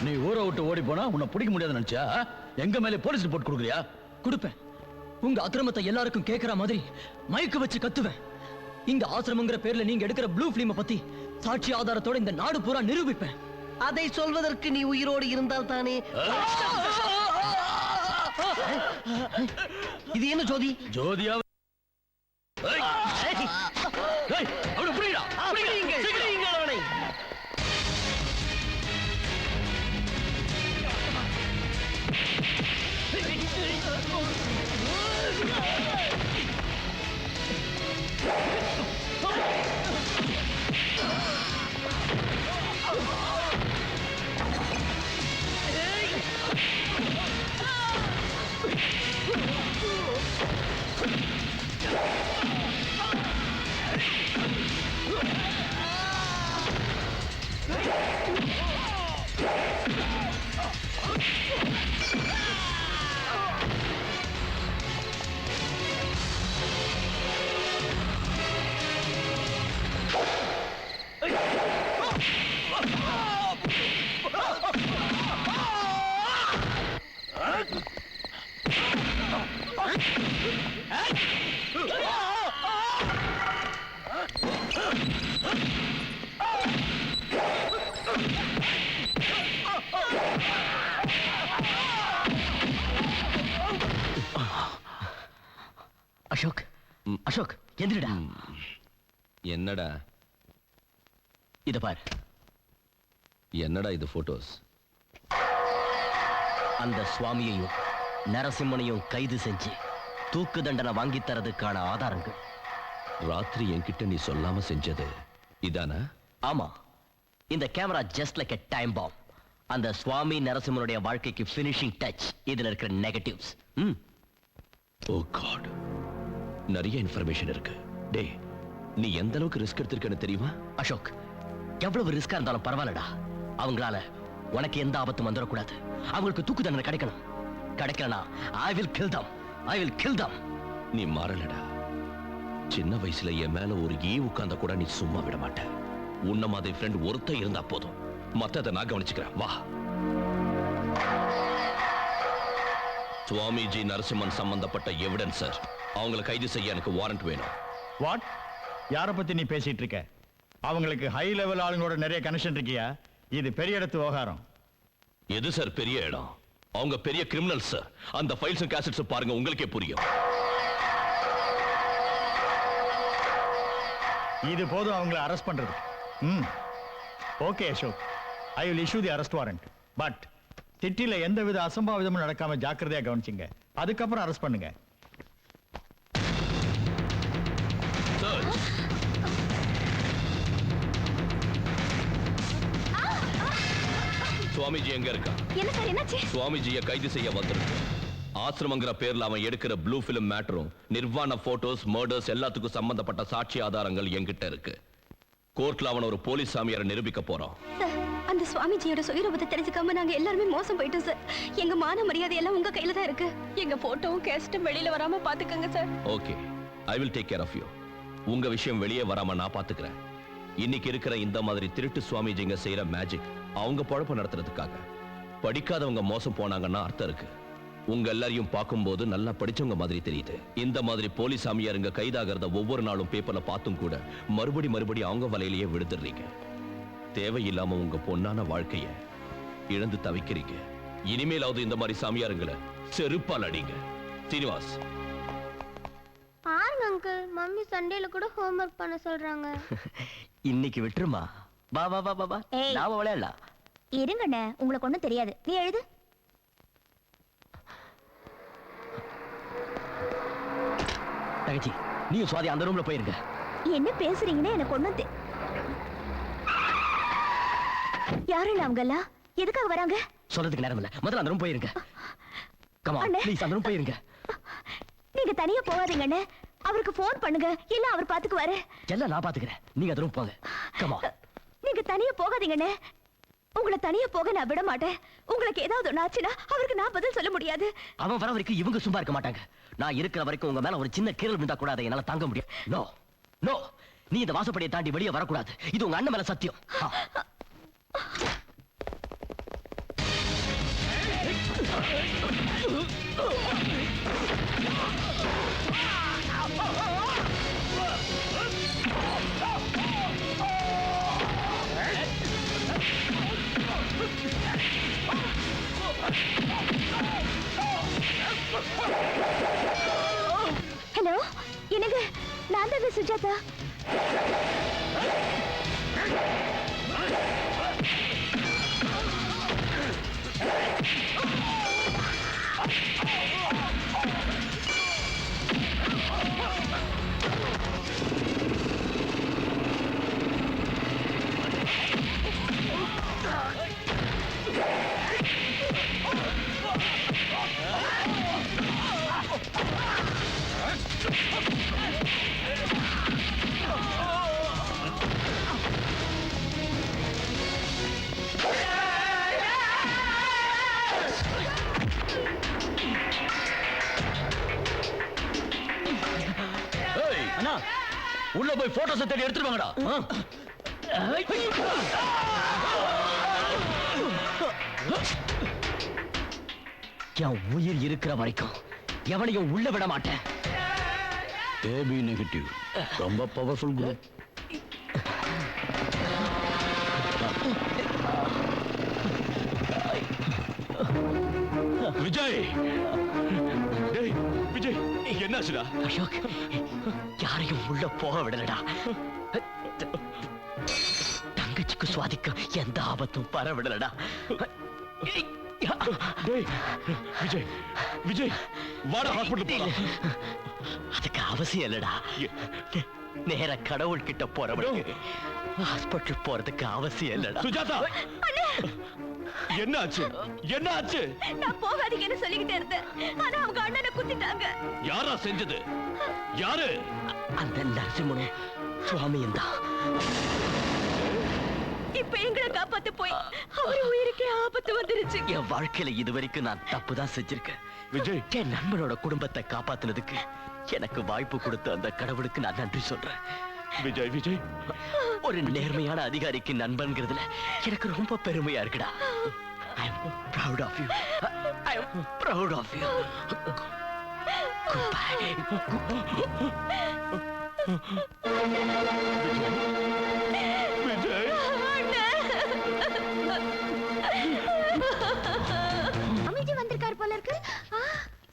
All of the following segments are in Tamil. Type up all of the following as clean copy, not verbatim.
நீ ஊரை விட்டு ஓடி போனா உன்னை பிடிக்க முடியாது நினைச்சா? எங்க மேலே போலீஸ் ரிப்போர்ட் கொடுக்குறியா? கொடுப்பேன். உங்க அக்கிரமத்தை எல்லாருக்கும் கேட்கிற மாதிரி மைக்கு வச்சு கத்துவேன். இங்க ஆசிரமங்கிற பேர்ல நீங்க எடுக்கிற ப்ளூ பிலிம் பத்தி சாட்சி ஆதாரத்தோட இந்த நாடு பூரா நிரூபிப்பேன். அதை சொல்வதற்கு நீ உயிரோடு இருந்தால் தானே. இது என்ன ஜோதி? ஜோதியா? அசோக், அசோக் எந்திரடா. என்னடா? இத பாரு. என்னடா இது போட்டோஸ்? அந்த சுவாமியையும் நரசிம்மனையும் கைது செஞ்சு தூக்கு தண்டனை வாங்கி தரதுக்கான ஆதாரங்கள். ராத்திரி என்கிட்ட நீ சொல்லாம செஞ்சது இதானா? ஆமா. இந்த camera just like a time bomb. அந்த சுவாமி நரசிம்மனுடைய வாழ்க்கைக்கு ஃபினிஷிங் டச் இதுல இருக்கிற நெகட்டிவ்ஸ். ஓ காட், நிறைய இன்ஃபர்மேஷன் இருக்கு. டேய், நீ எந்த அளவுக்கு ரிஸ்க் எடுத்திருக்கன்னு தெரியுமா? அசோக், எவ்வளவு ரிஸ்கா இருந்தாலும் பரவாயில்லடா. அவங்களால உனக்கு எந்த ஆபத்தும் வந்துடக்கூடாது. அவங்களுக்கு தூக்கு தண்டனை கிடைக்கணும். கிடைக்கலனா I will kill them. I will kill them. நீ மாறலடா. சின்ன வயசுல என் மேல ஒரு ஈ உட்கார்ந்த கூட நீ சும்மா விட மாட்ட. உன்ன மாதிரி ஃப்ரெண்ட் ஒருத்தன் இருந்தா போதும். மத்தத நான் கவனிச்சுக்கிறேன். வா. சுவாமிஜி நரசிம்மன் சம்பந்தப்பட்ட எவிடன்ஸ் சார். அவங்களை கைது செய்ய எனக்கு வாரண்ட் வேணும். வாட்? யாரை பத்தி நீ பேசிட்டு இருக்க? அவங்களுக்கு ஹை லெவல் ஆளுங்களோட நிறைய கனெக்ஷன் இருக்கியா? இது பெரிய இடத்து விவகாரம். எது சார் பெரிய இடம்? அவங்க பெரிய கிரிமினல் சார். அந்த ஃபைல்ஸ் அண்ட் கேசட்ஸ் பாருங்க, உங்களுக்கே புரியும். இது போதும் அவங்களை அரெஸ்ட் பண்றது. Okay Ashok, I will issue the arrest warrant. But சிட்டில எந்தவித அசம்பாவிதமும் நடக்காம ஜாக்கிரதையா கவனிச்சுங்க. அதுக்கப்புறம் அரெஸ்ட் பண்ணுங்க. சுவாமிஜி எங்க இருக்கா? என்ன சார், என்னாச்சு? சுவாமிஜியை கைது செய்ய வந்திருக்கு. ஆசிரமங்கிற பேர்ல அவன் எடுக்கிற ப்ளூ பிலிம் மேட்டரும் நிர்வாண போட்டோஸ், மர்டர்ஸ் எல்லாத்துக்கும் சம்பந்தப்பட்ட சாட்சி ஆதாரங்கள் என்கிட்ட இருக்கு. கோர்ட்ல அவன் ஒரு போலீஸ் சாமியாரை நிரூபிக்க போறோம். அந்த சுவாமிஜியோட சுயரூபத்தை தெரிஞ்சுக்காம நாங்க எல்லாருமே மோசம் போயிட்டோம் சார். எங்க மான மரியாதை எல்லாம் உங்க கையில தான் இருக்கு. எங்க போட்டோவும் கேஸ்டும் வெளியில வராம பாத்துக்கங்க sir. Okay, I will take care of you. உங்க விஷயம் வெளியே வராம நான் பாத்துக்கிறேன். இன்னைக்கு இருக்கிற இந்த மாதிரி திருட்டு சுவாமிஜிங்க செய்யற மேஜிக் அவங்க பொழப்பு நடத்துறதுக்காக. படிக்காதவங்க மோசம் போனாங்கன்னா அர்த்தம் இருக்கு. உங்க எல்லாரையும் பார்க்கும்போது நல்லா படிச்சவங்க மாதிரி தெரியுது. இந்த மாதிரி போலீஸ் சாமியாருங்க கைதாகிறத ஒவ்வொரு நாளும் பேப்பர்ல பார்த்தும் கூட மறுபடி அவங்க வலையிலேயே விடுத்துறீங்க. தேவையில்லாம உங்க பொன்னான வாழ்க்கைய இழந்து தவிக்கிறீங்க. இனிமேலாவது இந்த மாதிரி சாமியாருங்களை செருப்பால் அடிங்க. சீனிவாஸ், பாருங்க அங்கிள், மம்மி சண்டேல கூட ஹோம்வொர்க் பண்ண சொல்றாங்க. இன்னைக்கு விட்டுருமா. வா வா வா வா, நாம விளையாடலாம். இருங்கண்ணே, உங்களுக்கு ஒண்ணும் தெரியாது. நீ எழுது. தங்கச்சி, நீயும் சுவாதி அந்த ரூம்ல போயிருங்க. என்ன பேசுறீங்கன்னு எனக்கு ஒண்ணும் யாருல்ல அவங்க எல்லாம்? எதுக்காக வராங்க? சொல்றதுக்கு நேரம் இல்ல. முதல்ல அந்த ரூம் போயிருங்க. கம் ஆன் ப்ளீஸ், அந்த ரூம் போயிருங்க. நீங்க தனியா போகாதீங்கண்ணே. அவருக்கு போன் பண்ணுங்க, இல்ல அவர் பாத்துக்குவாரு. எல்லாம் நான் பாத்துக்கிறேன். நீங்க அந்த ரூம் போங்க. Come on. நீங்க தனியா போகாதீங்கண்ணே. உங்களை தனியா போக நான் விட மாட்டேன். உங்களுக்கு ஏதாவது ஒண்ணு ஆச்சுன்னா அவருக்கு நான் பதில் சொல்ல முடியாது. அவன் வர வரைக்கும் இவங்க சும்மா இருக்க மாட்டாங்க. நான் இருக்கிற வரைக்கும் உங்க மேல ஒரு சின்ன கீறல் விழுந்தா கூட அதை என்னால தாங்க முடியும். நோ நோ, நீ இந்த வாசப்படியை தாண்டி வெளியே வரக்கூடாது. இது உங்க அண்ணன் மேல சத்தியம். ஹலோ, எனக்கு நான் தான் சுஜாதா. அண்ணா, உள்ள போய் போட்டோஸ் தேடி எடுத்துட்டு வாங்கடா. என் உயிர் இருக்கிற வரைக்கும் எவனையும் உள்ள விட மாட்டேன். ஏபி நெகட்டிவ் ரொம்ப பவர்ஃபுல் குரூப். விஜய், டேய் விஜய், என்னாச்சுடா? அசோக், யாரையும் உள்ள போக விடலடா. தங்கச்சிக்கு சுவாதிக்க எந்த ஆபத்தும் பர விடலடா. டேய் விஜய், விஜய் வாடா ஹாஸ்பிடல் போலாம். அதுக்கு அவசியம் இல்லடா. நேர கடவுள் கிட்ட போறவனுக்கு ஹாஸ்பிடல் போறதுக்கு அவசியம் இல்லடா. சுஜாதா, என்ன ஆச்சு? என்ன ஆச்சு? நான் போகாதீங்கன்னு சொல்லிக்கிட்டே இருந்தேன். ஆனா அவங்க அண்ணனை குத்திட்டாங்க. யாரா செஞ்சது? யாரு? அந்த நரசிம்மனும் சுவாமியும் தான். இப்ப எங்களை காப்பாத்த போய் அவர் உயிருக்கே ஆபத்து வந்துருச்சு. என் வாழ்க்கையில இதுவரைக்கும் நான் தப்புதான் செஞ்சிருக்கேன். விஜய், என் நண்பனோட குடும்பத்தை காப்பாத்துனதுக்கு எனக்கு வாய்ப்பு கொடுத்த அந்த கடவுளுக்கு நான் நன்றி சொல்றேன். விஜய், விஜய், ஒரு நேர்மையான அதிகாரிக்கு நண்பன்கிறதுல எனக்கு ரொம்ப பெருமையா இருக்குடா. I am proud of you. I am proud of you. Goodbye. Vijay. Swamiji வந்திருக்கார் போல இருக்கு.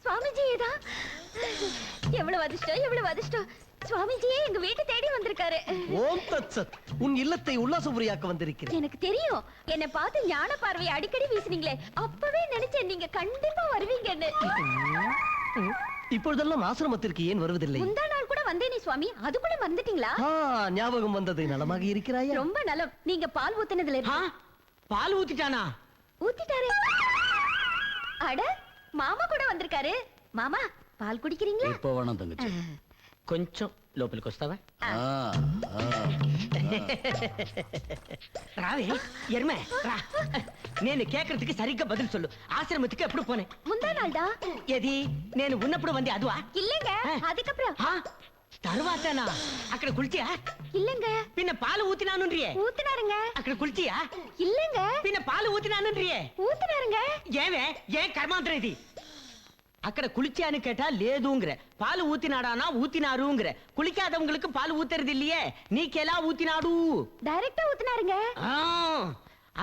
சுவாமிஜி தான். எவ்வளவு அதிர்ஷ்டம், எவ்வளவு அதிர்ஷ்டம். சுவாமிஜியே எங்க வீட்டை தேடி வந்திருக்காரு. ஓம் தத் சத். உன் இல்லத்தை உல்லாசபுரியாக்க வந்திருக்கிறேன். எனக்கு தெரியும். என்னை பார்த்து ஞான பார்வையை அடிக்கடி வீசுனீங்களே, அப்பவே நினைச்சேன் நீங்க கண்டிப்பா வருவீங்கன்னு. இப்பொழுதெல்லாம் ஆசிரமத்திற்கு ஏன் வருவதில்லை? முந்தா நாள் கூட வந்தேனே சுவாமி, அதுக்குள்ள வந்துட்டீங்களா? ஞாபகம் வந்தது. நலமாக இருக்கிறாயா? ரொம்ப நலம். நீங்க பால் ஊத்துனதுல பால் ஊத்திட்டானா? ஊத்திட்டாரே. அட, மாமா கூட வந்திருக்காரு. மாமா, பால் குடிக்கிறீங்களா? இப்போ வேணாம் தங்கச்சி. కొంచెం లోపలికి వస్తావా? రావే ఎర్మే రా. నేను కేకరటికి సరిగ్గా బదులు சொல்லு. ఆశ్రమத்துக்கு ఎప్పుడు పోనే? முந்தா நாள்டா. ఏది నేను ఉన్నప్పుడు వంది అదువా? இல்லங்க, அதுக்கப்புறம். తర్వాతనా? అక్కడ కుల్చియా? இல்லங்க. పిన్న పాలు ఊతినానుండ్రియే? ஊத்துனாருங்க. అక్కడ కుల్చియా? இல்லங்க. పిన్న పాలు ఊతినానుండ్రియే? ஊத்துனாருங்க. ఏవే ఏ కర్మాంతరం ఇది? అక్కడ కుளிச்சான்னு கேட்டா లేదుங்கற. பால் ஊத்தினாடானா ஊத்தினாருங்கற. குளிக்காதவங்களுக்கு பால் ஊத்துறது இல்லையே. நீக்கெலா ஊத்தினாடு? டைரக்டா ஊத்துனாருங்க.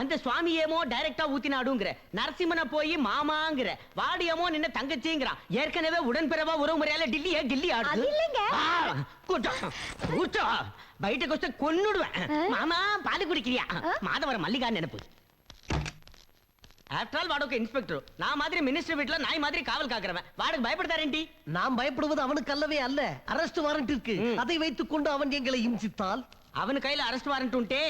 அந்த சுவாமி ஏமோ டைரக்டா ஊத்தினாடுங்கற. நரசிம்மனை போய் மாமாங்கற. வாடியமோ நின்ன தங்கச்சிங்கறான். ஏற்கனவே உடன்பிறவா உறவுமுறையால டில்லி ஆடுது. அது இல்லங்க. கூட்டா பைட்டக்கு வச்ச கொன்னுடுவேன். மாமா பால் குடிக்கிறியா? மாதவர மல்லிகா நினைப்பு. ஆஃப்டர் ஆல் வாடகை இன்ஸ்பெக்டர். நான் மாதிரி மினிஸ்டர் வீட்ல நாய் மாதிரி காவல் காக்குறவன். வாடகை பயப்படுதாரேண்டி? நாம் பயப்படுவது அவனுக்கு அல்லவே அல்ல, அரெஸ்ட் வாரண்ட் இருக்கு. அதை வைத்துக் கொண்டு அவன் எங்களை இம்சித்தால் அவன் கையில அரெஸ்ட் வாரண்ட் உண்டே.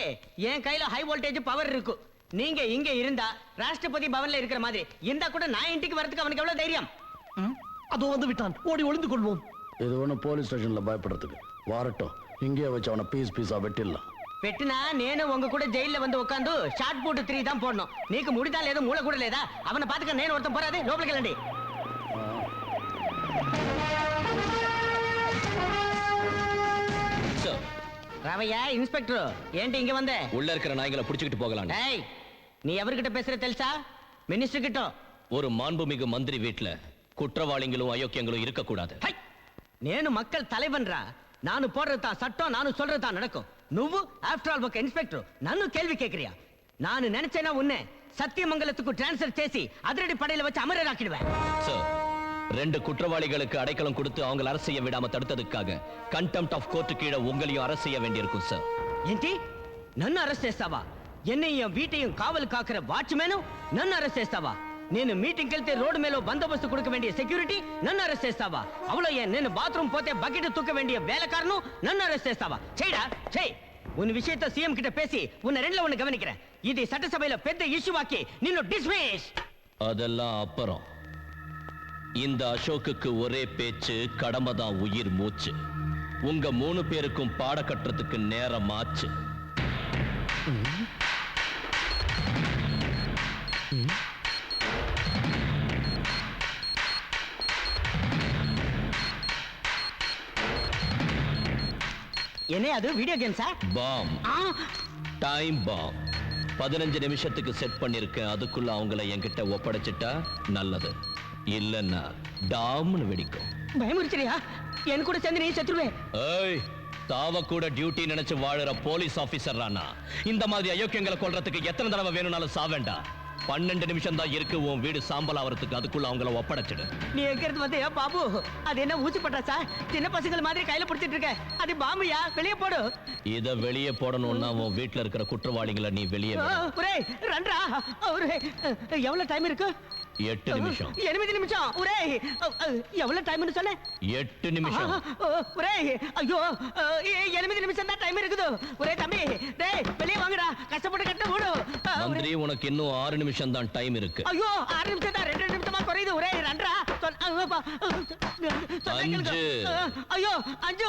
என் கையில ஹை வோல்டேஜ் பவர் இருக்கு. நீங்க இங்க இருந்தா ராஷ்டிரபதி பவன்ல இருக்கிற மாதிரி இருந்தா கூட நான் இன்றைக்கு வரதுக்கு அவனுக்கு எவ்வளவு தைரியம்? அதோ வந்து விட்டான். ஓடி ஒளிந்து கொள்வோம். இது ஒன்றும் போலீஸ் ஸ்டேஷன்ல பயப்படுறதுக்கு. வாரட்டும், இங்கேயே வச்சு அவனை பீஸா வெட்டிடலாம். పెట్టినా నేను உங்க கூட ஜெயில வந்து உட்காந்து ஷார்ட் போட்டு 3 தான் போடணும். నీకు ముడిదా లేదో మూల కూడా లేదా? అవన పాతక నేను ஒருத்தன் போறாதே. లోపలికి వెళ్ళండి. రావయ్యా ఇన్స్పెక్టర్, ఏంటి ఇంక వందే? உள்ள இருக்கிற நாய்களை புடிச்சிட்டு போகலாம். டேய், நீ எவர்கிட்ட பேசுற తెలుసా? மினிஸ்டர் கிட்ட. ஒரு மாண்புமிகு மந்திரி வீட்டுல குற்றவாளிகளும் அயோக்கியங்களும் இருக்கக்கூடாது. హై! నేను మక్కల్ తలైవన్రా నాను పోడ్రతా చట్టం నాను சொல்றதா நடக்கும் నువ్వు ఆఫ్టర్ ఆల్ ఒక ఇన్స్పెక్టర్ నన్ను కేள்வி கேக்குறியா நான் நினைச்சேனா உன்னை சத்தியமங்கலத்துக்கு ட்ரான்ஸ்ஃபர் చేసి அதிரடி படையில வச்சு அமரராக்கிடுவேன். சார், 2 குற்றவாளிகளுக்கு அடைக்கலம் கொடுத்து அவங்களை அரசு செய்ய விடாம தடுத்ததுக்காக கண்டெம்ட் ஆஃப் கோர்ட் கீழே உங்களையும் அரசு செய்ய வேண்டியிருக்கும் சார். ఏంటి నన్ను అరెస్ట్ చేస్తావా ఎన్నయ్య వీటయ్యం కావలు కాకర వాచ్మెన్ నన్ను అరెస్ట్ చేస్తావా నేను మీటింగ్కి వెళ్తే రోడ్డు మీద బందోబస్తు கொடுக்க வேண்டிய செக்யூரிட்டி నన్ను అరెస్ట్ చేస్తావా అవలో నేను బాత్రూమ్ పోతే బకెట్ తూக்க வேண்டிய வேலைக்காரனு నన్ను అరెస్ట్ చేస్తావా చేయడా చేய் உன் விஷயத்தை சிஎம் கிட்ட பேசி உன்னை ரெண்டுல ஒண்ணு கவனிக்கிறேன் இது சட்டசபையில பெரிய இஷ்யூ ஆக்கி நின்னு டிஸ்மிஸ். அதெல்லாம் அப்புறம். இந்த அசோக்குக்கு ஒரே பேச்சு கடமை தான் உயிர் மூச்சு. உங்க 3 பேருக்கும் பாட கட்டுறதுக்கு நேரம் ஆச்சு. என்ன அது வீடியோ கேம்ஸா? Bomb, time bomb. 15 நிமிஷத்துக்கு செட் பண்ணிருக்கேன். அதுக்குள்ள அவங்கள என்கிட்ட ஒப்படைச்சிட்டா நல்லது. இல்லன்னா டாம்னு வெடிக்கும். பயமுறுத்துறியா? என் கூட சேர்ந்து நீ செத்துருவே. ஏய், தாவ கூட டியூட்டி நினைச்சு வாழுற போலீஸ் ஆபீசர் ரானா இந்த மாதிரி அயோக்கியங்களை கொல்றதுக்கு எத்தனை தடவை வேணும்னாலும் சாவேண்டா. 12 நிமிஷம் தான் இருக்கு உன் வீடு சாம்பல் ஆவறதுக்கு. அதுக்குள்ள அவங்கள ஒப்படைச்சிடு. நீ எங்க இருந்து வந்தியா பாபு? அது என்ன ஊசி பட்டாசா? சின்ன பசங்கள் மாதிரி கையில பிடிச்சிட்டு இருக்க. அது பாம்பியா? வெளியே போடு. இத வெளியே போடணும்னா உன் வீட்டுல இருக்கிற குற்றவாளிகளை நீ வெளியே விடு. ஒரே ரண்டா. ஒரே எவ்வளவு டைம் இருக்கு? 8 நிமிஷம். 8 நிமிஷம். ஒரே எவ்வளவு டைம்னு சொல்ல? 8 நிமிஷம். ஒரே ஐயோ 8 நிமிஷம் தான் டைம் இருக்குது. ஒரே தம்பி டேய் வெளியே வாங்கடா. கஷ்டப்பட்டு கட்ட ஓடு. மந்திரி, உனக்கு இன்னும் 6 நிமிஷம் தான் டைம் இருக்கு. ஐயோ 6 நிமிஷம் தான். 2 நிமிஷமா குறையுது. ஒரே ரண்டா. ஐயோ அஞ்சு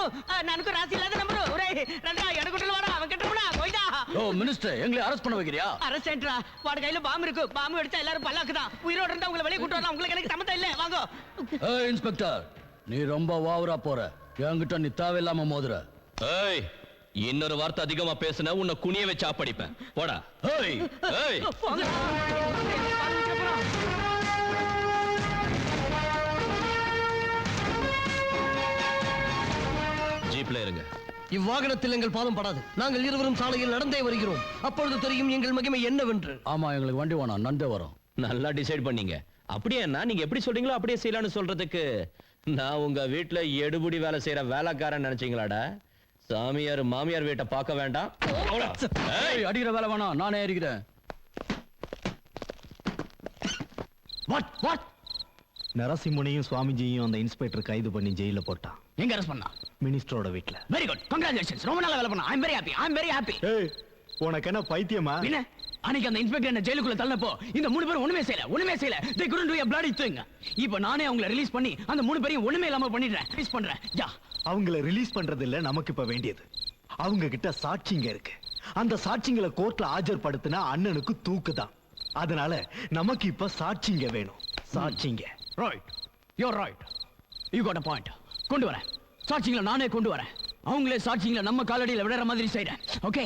எனக்கு ராசி இல்லாத நம்பர். ஒரே ரண்டா எடுக்குள்ள வாடா. அவன் கிட்ட போடா. போய்டா. ஓ மினிஸ்டர், எங்களை அரெஸ்ட் பண்ண வைக்கிறியா? அரசேன்ட்ரா வாட கையில பாம்பு இருக்கு. பாம்பு அடிச்சா எல்லாரும் பல்லாக்கு தான். உயிரோட இருந்தா உங்களை வெளிய கூட்டி வரலாம். உங்களுக்கு எனக்கு சம்மதம் இல்ல. வாங்க. ஏய் இன்ஸ்பெக்டர், நீ ரொம்ப ஓவரா போற. என்கிட்ட நீ தேவையில்லாம மோதுற. ஏய், இன்னொரு வார்த்தை அதிகமா பேசுன உன்னை குனிய வச்சு ஆப்படிப்பேன். போடா. ஏய் ஏய் போங்க. ஜீப்ல இருங்க. இவ்வாகனத்தில் எங்கள் பாதம் படாது. நாங்கள் இருவரும் சாலையில் நடந்தே வருகிறோம். அப்பொழுது தெரியும் எங்கள் மகிமை என்னவென்று. ஆமா, எங்களுக்கு வண்டி வேணாம், நண்டே வரும். நல்லா டிசைட் பண்ணீங்க. அப்படியே நீங்க எப்படி சொல்றீங்களோ அப்படியே செய்யலாம்னு சொல்றதுக்கு நான் உங்க வீட்டுல எடுபுடி வேலை செய்யற வேலைக்காரன் நினைச்சீங்களாடா? சாமியார் மாமியார் வீட்டை பார்க்க வேண்டாம். ஏய், அடிக்கிற வேலை வேணாம், நானே ஏறிக்கிறேன். வாட் நரசிம்மனையும் சுவாமிஜியும் அந்த இன்ஸ்பெக்டர் கைது பண்ணி ஜெயில போட்டான். எங்க அரெஸ்ட் பண்ணா? மினிஸ்டரோட வீட்ல. Very good, congratulations. ரொம்ப நல்லா வேலை பண்ணா. ஐ அம் வெரி ஹாப்பி. ஏய், உனக்கு என்ன பைத்தியமா? என்ன அன்னைக்கு அந்த இன்ஸ்பெக்டர் என்ன ஜெயிலுக்குள்ள தள்ளப்போ இந்த 3 பேரும் ஒண்ணுமே செய்யல. they couldn't do a bloody thing. இப்போ நானே அவங்கள ரிலீஸ் பண்ணி அந்த 3 பேரையும் ஒண்ணுமே இல்லாம பண்ணிடுறேன். ரிலீஸ் பண்றேன். யா. அவங்கள ரிலீஸ் பண்றது இல்ல நமக்கு இப்ப வேண்டியது. அவங்க கிட்ட சாட்சிங்க இருக்கு. அந்த சாட்சிங்களை கோர்ட்ல ஆஜர்படுத்தினா அண்ணனுக்கு தூக்குதான். அதனால நமக்கு இப்ப சாட்சிங்க வேணும். சாட்சிங்க. Right, you right, you got a point. கொண்டு வரேன் சாட்சிங்களை. நானே கொண்டு வரேன். அவங்களே சாட்சிங்களை நம்ம காலடியில விடுற மாதிரி செய்றேன். ஓகே.